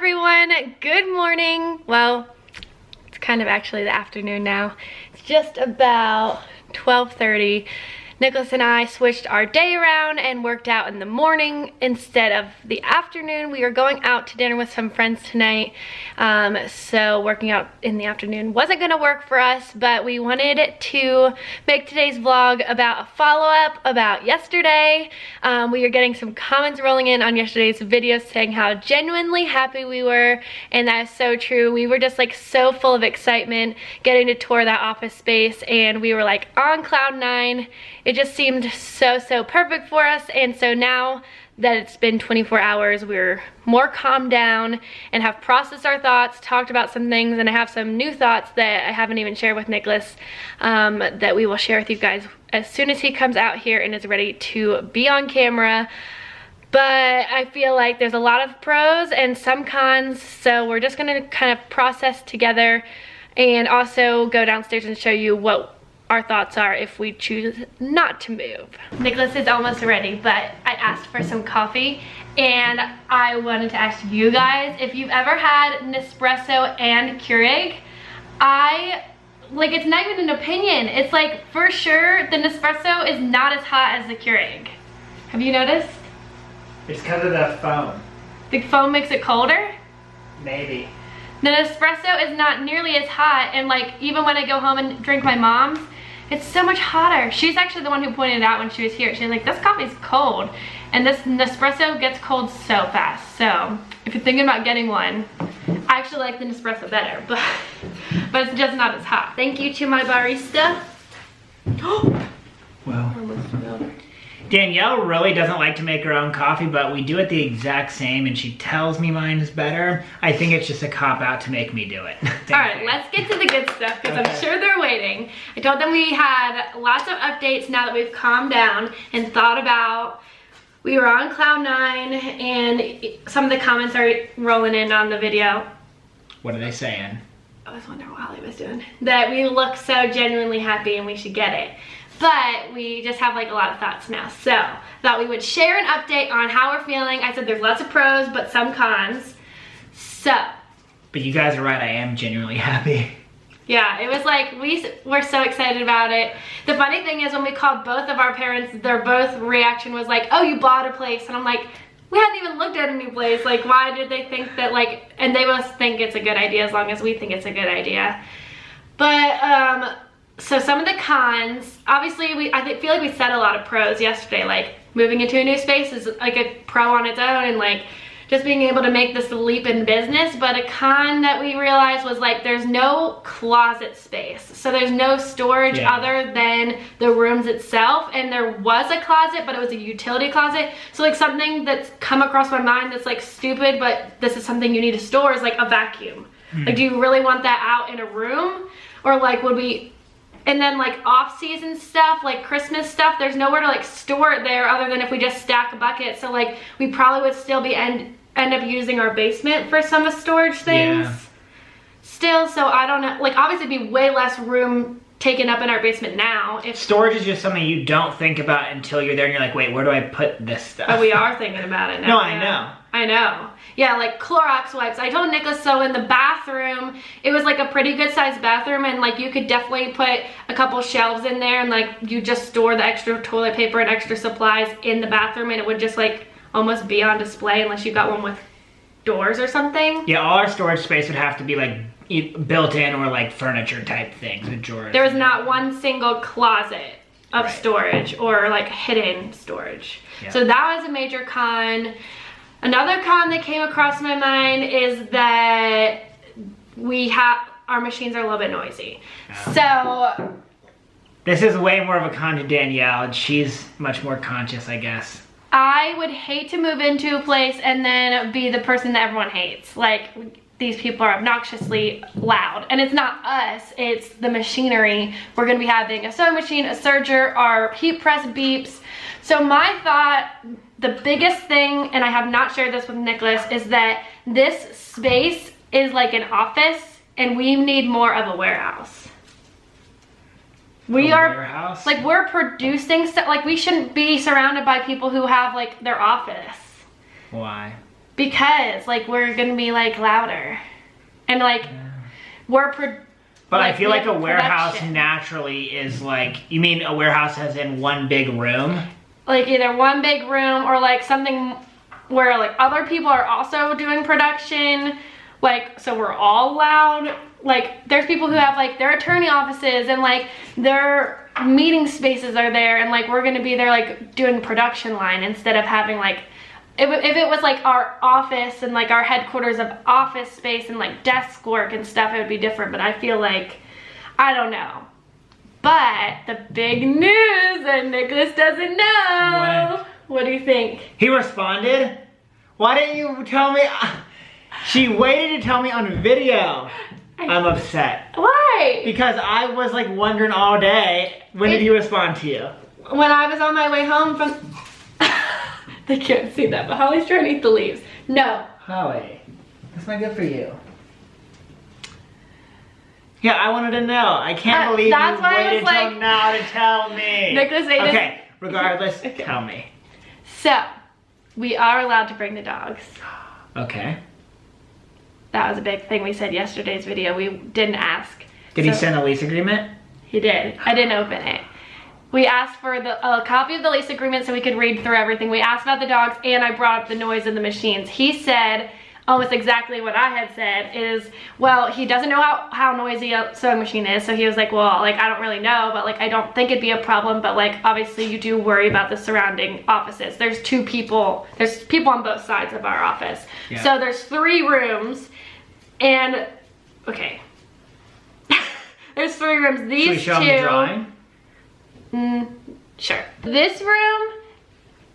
everyone, good morning. Well, it's kind of actually the afternoon now. It's just about 12:30. Nicholas and I switched our day around and worked out in the morning instead of the afternoon. We are going out to dinner with some friends tonight, so working out in the afternoon wasn't gonna work for us, but we wanted to make today's vlog about a follow-up about yesterday. We are getting some comments rolling in on yesterday's video saying how genuinely happy we were, and that is so true. We were just like so full of excitement getting to tour that office space, and we were like on cloud nine. It just seemed so perfect for us, and so now that it's been 24 hours, we're more calmed down and have processed our thoughts, talked about some things, and I have some new thoughts that I haven't even shared with Nicholas that we will share with you guys as soon as he comes out here and is ready to be on camera. But I feel like there's a lot of pros and some cons, so we're just gonna kind of process together and also go downstairs and show you what our thoughts are if we choose not to move. Nicholas is almost ready, but I asked for some coffee, and I wanted to ask you guys if you've ever had Nespresso and Keurig. It's not even an opinion. It's like, for sure, the Nespresso is not as hot as the Keurig. Have you noticed? It's because of the foam. The foam makes it colder? Maybe. The Nespresso is not nearly as hot, and like even when I go home and drink my mom's, it's so much hotter. She's actually the one who pointed it out when she was here. She's like, this coffee's cold, and this Nespresso gets cold so fast. So if you're thinking about getting one, I actually like the Nespresso better, but it's just not as hot. Thank you to my barista. Well, Danielle really doesn't like to make her own coffee, but we do it the exact same, and she tells me mine is better. I think it's just a cop-out to make me do it. All right, let's get to the good stuff, because I'm sure they're waiting. I told them we had lots of updates now that we've calmed down and thought about. We were on cloud nine, and some of the comments are rolling in on the video. What are they saying? I was wondering what Holly was doing. That we look so genuinely happy and we should get it. But we just have like a lot of thoughts now. So thought we would share an update on how we're feeling. I said there's lots of pros, but some cons. So. But you guys are right, I am genuinely happy. Yeah, it was like, we were so excited about it. The funny thing is when we called both of our parents, their both reaction was like, oh, you bought a place. And I'm like, we hadn't even looked at a new place. Like, why did they think that, like, and they both think it's a good idea as long as we think it's a good idea. But, so some of the cons, obviously I feel like we said a lot of pros yesterday, like moving into a new space is like a pro on its own, and like just being able to make this leap in business. But a con that we realized was like there's no closet space. So there's no storage other than the rooms itself. And there was a closet, but it was a utility closet. So like something that's come across my mind that's like stupid, but this is something you need to store, is like a vacuum. Like, do you really want that out in a room? Or like would we... And then like off-season stuff, like Christmas stuff, there's nowhere to like store it there other than if we just stack a bucket. So like we probably would still be end up using our basement for some of storage things. Yeah. Still, so I don't know. Like obviously it'd be way less room taken up in our basement now. If storage is just something you don't think about until you're there and you're like, wait, where do I put this stuff? But we are thinking about it now. No, I know. I know. Yeah, like Clorox wipes. I told Nicholas, so in the bathroom, it was like a pretty good sized bathroom, and like you could definitely put a couple shelves in there, and like you just store the extra toilet paper and extra supplies in the bathroom, and it would just like almost be on display unless you got one with doors or something. Yeah, all our storage space would have to be like built in or like furniture type things with drawers. There was not one single closet of storage or like hidden storage. Yeah. So that was a major con. Another con that came across my mind is that our machines are a little bit noisy. So this is way more of a con to Danielle, and she's much more conscious, I guess. I would hate to move into a place and then be the person that everyone hates. Like, these people are obnoxiously loud, and it's not us, it's the machinery. We're gonna be having a sewing machine, a serger, our heat press beeps. So my thought, the biggest thing, and I have not shared this with Nicholas, is that this space is like an office, and we need more of a warehouse. Warehouse? Like, we're producing stuff. Like, we shouldn't be surrounded by people who have like their office. Why? Because like we're gonna be like louder, and like But I feel like a warehouse production. naturally is like, you mean a warehouse as in one big room? Like either one big room or like something where like other people are also doing production. Like, so we're all loud. Like there's people who have like their attorney offices and like their meeting spaces are there, and like we're gonna be there like doing production line instead of having like, if it was like our office and like our headquarters of office space and like desk work and stuff, it would be different. But I feel like, I don't know. But the big news that Nicholas doesn't know. What do you think? He responded? Why didn't you tell me? She waited to tell me on video. I'm upset. Why? Because I was like wondering all day, when did he respond to you? When I was on my way home from... They can't see that, but Holly's trying to eat the leaves. No. Holly, that's not good for you. Yeah, I wanted to know. I can't believe you waited till now to tell me. Nicholas ate Okay, regardless, tell me. So, we are allowed to bring the dogs. Okay. That was a big thing we said yesterday's video. We didn't ask. Did he send a lease agreement? He did. I didn't open it. We asked for a copy of the lease agreement so we could read through everything. We asked about the dogs, and I brought up the noise of the machines. He said almost exactly what I had said is, well, he doesn't know how noisy a sewing machine is. So he was like, well, like, I don't really know, but like, I don't think it'd be a problem. But like, obviously you do worry about the surrounding offices. There's people on both sides of our office. Yeah. So there's 3 rooms and, okay. There's 3 rooms. These Should we show them the drawing? Sure. This room,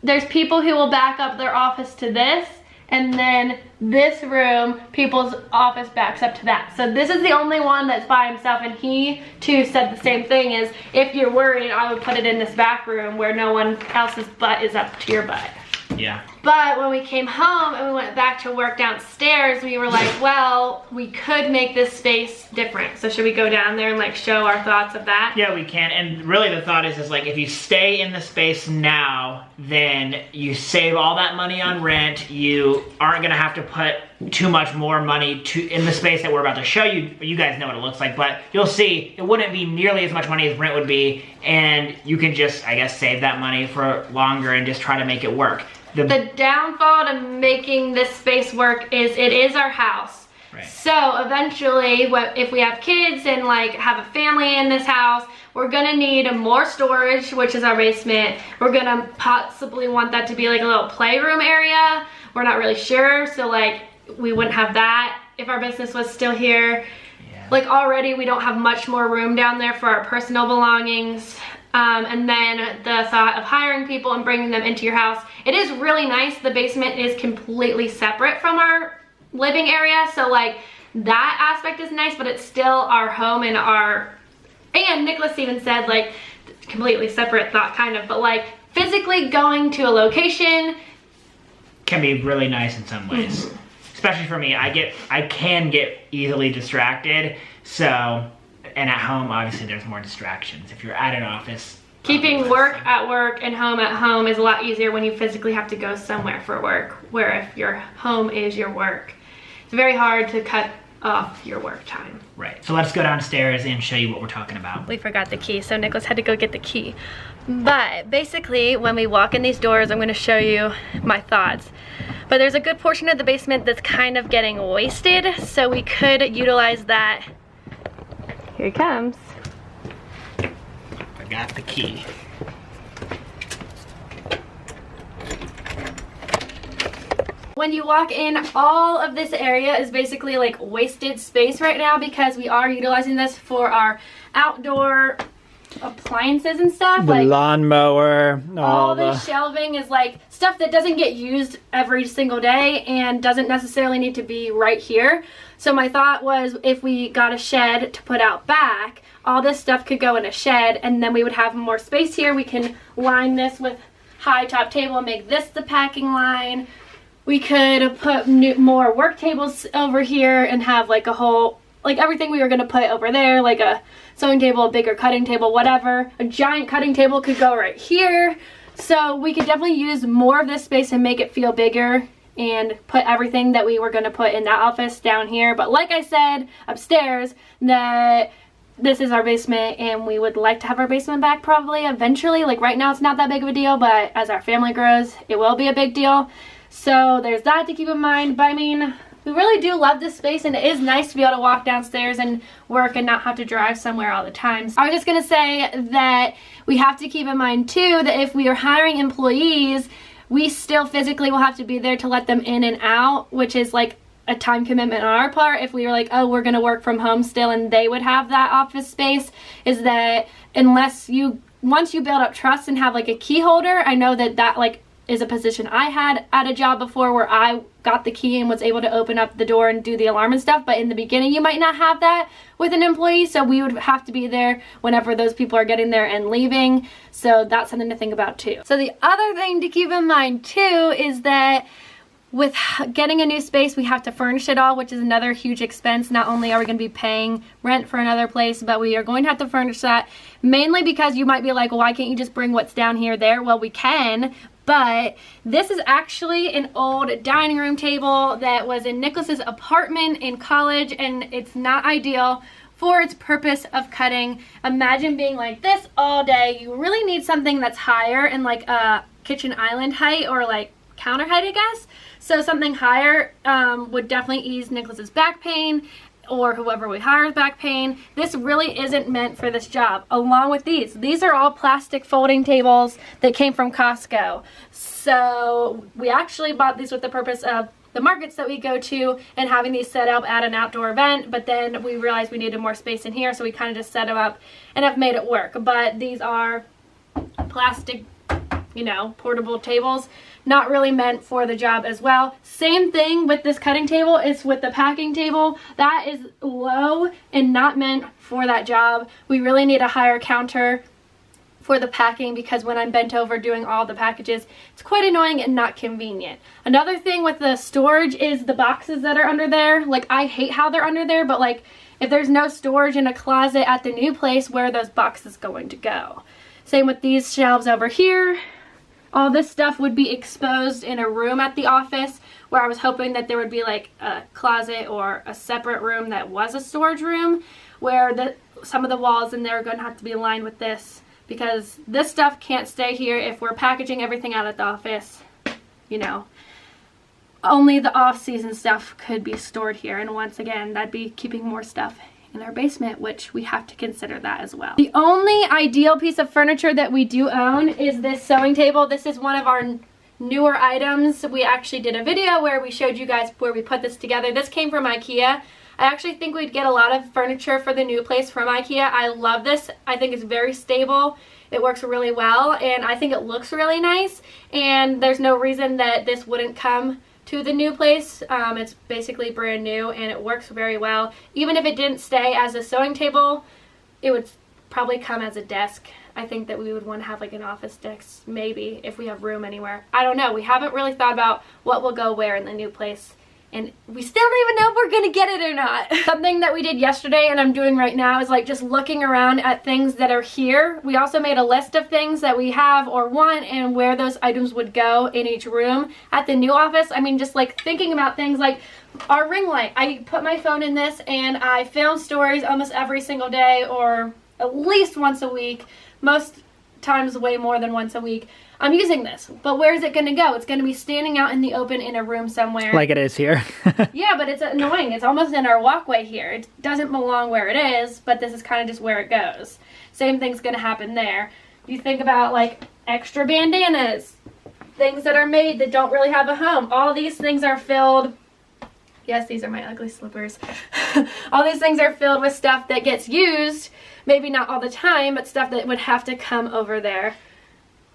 there's people who will back up their office to this, and then this room, people's office backs up to that. So this is the only one that's by himself, and he too said the same thing, is if you're worried, I would put it in this back room where no one else's butt is up to your butt. Yeah. But when we came home and we went back to work downstairs, we were like, well, we could make this space different. So should we go down there and like show our thoughts of that? Yeah, we can. And really the thought is like, if you stay in the space now, then you save all that money on rent. You aren't gonna have to put too much more money in the space that we're about to show you. You guys know what it looks like, but you'll see it wouldn't be nearly as much money as rent would be. And you can just, I guess, save that money for longer and just try to make it work. The downfall to making this space work is it is our house. Right. So eventually, if we have kids and like have a family in this house, we're gonna need more storage, which is our basement. We're gonna possibly want that to be like a little playroom area. We're not really sure, so like we wouldn't have that if our business was still here. Yeah. Like already we don't have much more room down there for our personal belongings. And then the thought of hiring people and bringing them into your house. It is really nice. The basement is completely separate from our living area. So like that aspect is nice, but it's still our home and Nicholas even said like completely separate thought kind of, but like physically going to a location can be really nice in some ways. Mm-hmm. Especially for me, I can get easily distracted. So, and at home, obviously there's more distractions. If you're at an office. Keeping work at work and home at home is a lot easier when you physically have to go somewhere for work, where if your home is your work, it's very hard to cut off your work time. Right, so let's go downstairs and show you what we're talking about. We forgot the key, so Nicholas had to go get the key. But basically, when we walk in these doors, I'm gonna show you my thoughts. But there's a good portion of the basement that's kind of getting wasted, so we could utilize that. Here he comes. I got the key. When you walk in, all of this area is basically like wasted space right now because we are utilizing this for our outdoor appliances and stuff. The like lawnmower, all the shelving is like stuff that doesn't get used every single day and doesn't necessarily need to be right here. So my thought was if we got a shed to put out back, all this stuff could go in a shed and then we would have more space here. We can line this with high top table and make this the packing line. We could put more work tables over here and have like a whole, like everything we were gonna put over there, like a sewing table, a bigger cutting table, whatever. A giant cutting table could go right here. So we could definitely use more of this space and make it feel bigger and put everything that we were going to put in that office down here. But like I said upstairs, that this is our basement and we would like to have our basement back probably eventually. Like right now it's not that big of a deal, but as our family grows, it will be a big deal. So there's that to keep in mind. But I mean, we really do love this space, and it is nice to be able to walk downstairs and work and not have to drive somewhere all the time. So I was just going to say that we have to keep in mind too that if we are hiring employees, we still physically will have to be there to let them in and out, which is like a time commitment on our part. If we were like, oh, we're going to work from home still and they would have that office space, is that unless once you build up trust and have like a key holder, I know that like is a position I had at a job before where I got the key and was able to open up the door and do the alarm and stuff. But in the beginning, you might not have that with an employee. So we would have to be there whenever those people are getting there and leaving. So that's something to think about too. So the other thing to keep in mind too is that with getting a new space, we have to furnish it all, which is another huge expense. Not only are we going to be paying rent for another place, but we are going to have to furnish that, mainly because you might be like, well, why can't you just bring what's down here there? Well, we can, but this is actually an old dining room table that was in Nicholas's apartment in college, and it's not ideal for its purpose of cutting. Imagine being like this all day. You really need something that's higher and like a kitchen island height or like counter height, I guess. So something higher would definitely ease Nicholas's back pain, or whoever we hire's back pain. This really isn't meant for this job. Along with these are all plastic folding tables that came from Costco. So we actually bought these with the purpose of the markets that we go to and having these set up at an outdoor event, but then we realized we needed more space in here, so we kind of just set them up and have made it work. But these are plastic, you know, portable tables, not really meant for the job as well. Same thing with this cutting table is with the packing table. That is low and not meant for that job. We really need a higher counter for the packing, because when I'm bent over doing all the packages, it's quite annoying and not convenient. Another thing with the storage is the boxes that are under there. Like, I hate how they're under there, but like if there's no storage in a closet at the new place, where are those boxes going to go? Same with these shelves over here. All this stuff would be exposed in a room at the office, where I was hoping that there would be like a closet or a separate room that was a storage room, where some of the walls in there are going to have to be aligned with this, because this stuff can't stay here if we're packaging everything out at the office. You know, only the off-season stuff could be stored here, and once again, that'd be keeping more stuff in our basement, which we have to consider that as well. The only ideal piece of furniture that we do own is this sewing table. This is one of our newer items. We actually did a video where we showed you guys where we put this together. This came from IKEA. I actually think we'd get a lot of furniture for the new place from IKEA. I love this. I think it's very stable. It works really well, and I think it looks really nice, and there's no reason that this wouldn't come to the new place. It's basically brand new and it works very well. Even if it didn't stay as a sewing table, it would probably come as a desk. I think that we would want to have like an office desk, maybe, if we have room anywhere. I don't know. We haven't really thought about what will go where in the new place, and we still don't even know if we're gonna get it or not. Something that we did yesterday and I'm doing right now is like just looking around at things that are here. We also made a list of things that we have or want and where those items would go in each room at the new office. I mean, just like thinking about things like our ring light. I put my phone in this and I film stories almost every single day, or at least once a week. Most times way more than once a week. I'm using this, but where is it going to go? It's going to be standing out in the open in a room somewhere. Like it is here. Yeah, but it's annoying. It's almost in our walkway here. It doesn't belong where it is, but this is kind of just where it goes. Same thing's going to happen there. You think about like extra bandanas, things that are made that don't really have a home. All these things are filled. Yes, these are my ugly slippers. All these things are filled with stuff that gets used, maybe not all the time, but stuff that would have to come over there.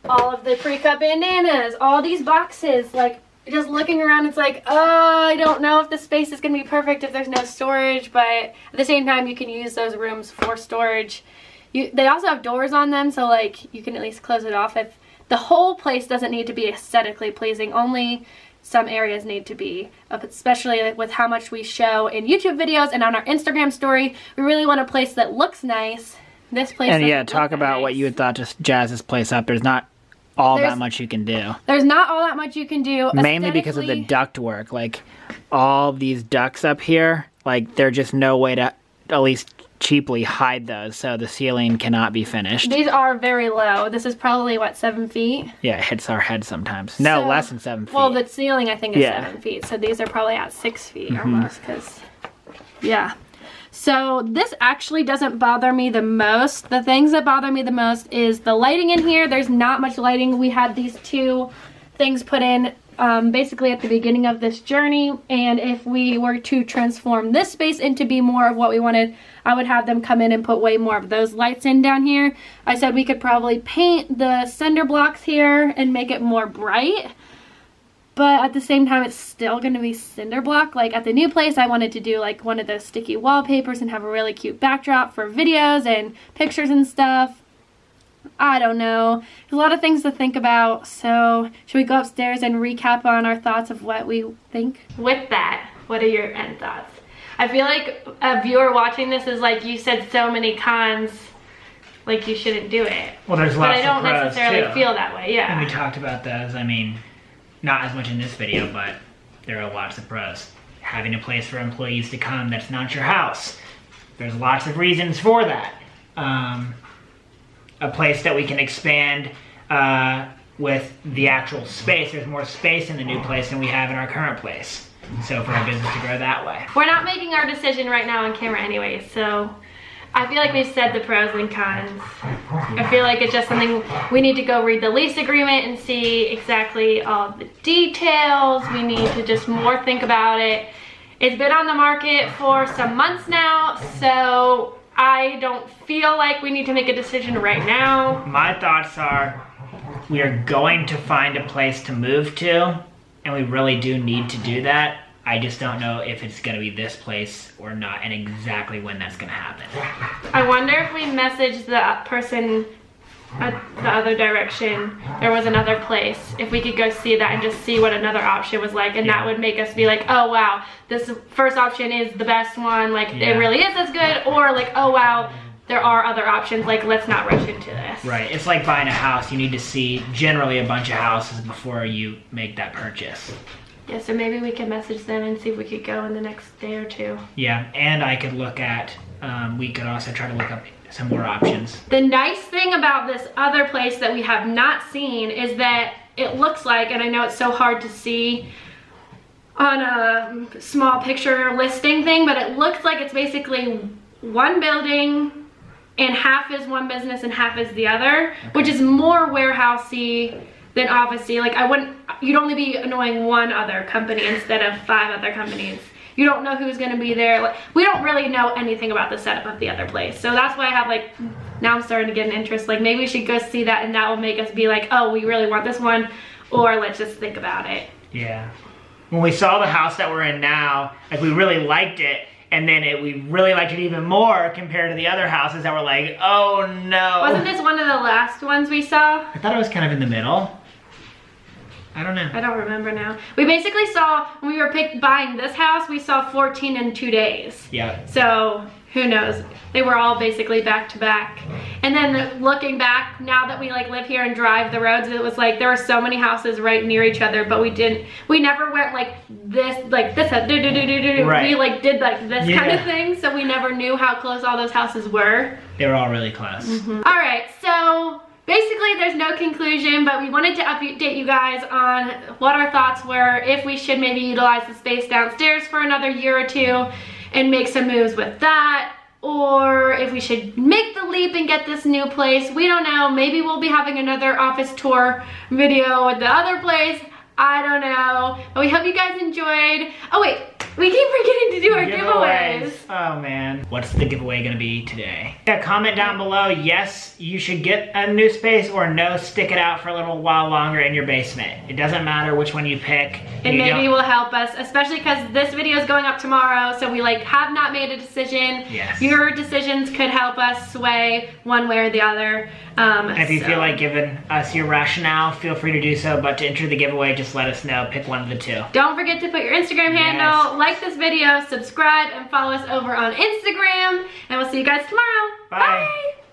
All of the pre-cut bandanas, all these boxes, like just looking around, it's like, oh, I don't know if the space is going to be perfect if there's no storage, but at the same time, you can use those rooms for storage. They also have doors on them, so like you can at least close it off. If the whole place doesn't need to be aesthetically pleasing, only some areas need to be, especially with how much we show in YouTube videos and on our Instagram story. We really want a place that looks nice. This place, and yeah, talk about nice. What you had thought to jazz this place up. There's not all that much you can do. There's not all that much you can do. Mainly because of the duct work. Like, all these ducts up here, like, there's just no way to at least cheaply hide those, so the ceiling cannot be finished. These are very low. This is probably, what, 7 feet? Yeah, it hits our head sometimes. No, so, less than 7 feet. Well, the ceiling, I think, is 7 feet, so these are probably at 6 feet almost, because, yeah. So this actually doesn't bother me the most. The things that bother me the most is the lighting in here. There's not much lighting. We had these 2 things put in basically at the beginning of this journey, and if we were to transform this space into be more of what we wanted, I would have them come in and put way more of those lights in down here. I said we could probably paint the cinder blocks here and make it more bright, but at the same time it's still going to be cinder block. Like at the new place, I wanted to do like one of those sticky wallpapers and have a really cute backdrop for videos and pictures and stuff. I don't know. There's a lot of things to think about, so should we go upstairs and recap on our thoughts of what we think? With that, what are your end thoughts? I feel like a viewer watching this is like, you said so many cons, like you shouldn't do it. Well, there's lots of pros, but I don't necessarily feel that way, yeah. And we talked about those. I mean, not as much in this video, but there are lots of pros. Having a place for employees to come that's not your house. There's lots of reasons for that. A place that we can expand with the actual space. There's more space in the new place than we have in our current place. So for our business to grow that way. We're not making our decision right now on camera anyway, so I feel like we've said the pros and cons. I feel like it's just something we need to go read the lease agreement and see exactly all the details. We need to just more think about it. It's been on the market for some months now, so I don't feel like we need to make a decision right now. My thoughts are we are going to find a place to move to, and we really do need to do that. I just don't know if it's going to be this place or not, and exactly when that's going to happen. I wonder if we message the person the other direction, there was another place, if we could go see that and just see what another option was like, and that would make us be like, oh wow, this first option is the best one, like it really is as good, or like, oh wow, there are other options, like let's not rush into this. Right, it's like buying a house. You need to see generally a bunch of houses before you make that purchase. Yeah, so maybe we can message them and see if we could go in the next day or 2. Yeah, and I could look at, we could also try to look up some more options. The nice thing about this other place that we have not seen is that it looks like, and I know it's so hard to see on a small picture listing thing, but it looks like it's basically one building and half is one business and half is the other, which is more warehousey than office-y. Like you'd only be annoying one other company instead of 5 other companies. You don't know who's gonna be there. Like, we don't really know anything about the setup of the other place. So that's why I have like, now I'm starting to get an interest. Like maybe we should go see that, and that will make us be like, oh, we really want this one, or let's just think about it. Yeah. When we saw the house that we're in now, like we really liked it, and then we really liked it even more compared to the other houses that were like, oh no. Wasn't this one of the last ones we saw? I thought it was kind of in the middle. I don't know. I don't remember now. We basically saw, when we were buying this house, we saw 14 in 2 days. Yeah. So, who knows? They were all basically back to back. And then looking back, now that we like live here and drive the roads, it was like there were so many houses right near each other, but we never went like this, right. We like did like this kind of thing, so we never knew how close all those houses were. They were all really close. All right, so basically there's no conclusion, but we wanted to update you guys on what our thoughts were, if we should maybe utilize the space downstairs for another year or 2 and make some moves with that, or if we should make the leap and get this new place. We don't know. Maybe we'll be having another office tour video with the other place. I don't know. But we hope you guys enjoyed. Oh wait, we keep forgetting to do our giveaways. Oh man. What's the giveaway gonna be today? Yeah, comment down below, yes, you should get a new space, or no, stick it out for a little while longer in your basement. It doesn't matter which one you pick. And maybe will help us, especially because this video is going up tomorrow, so we like have not made a decision. Yes. Your decisions could help us sway one way or the other. And if you feel like giving us your rationale, feel free to do so, but to enter the giveaway, just let us know, pick one of the 2. Don't forget to put your Instagram handle, like this video, subscribe, and follow us over on Instagram, and we'll see you guys tomorrow. Bye. Bye.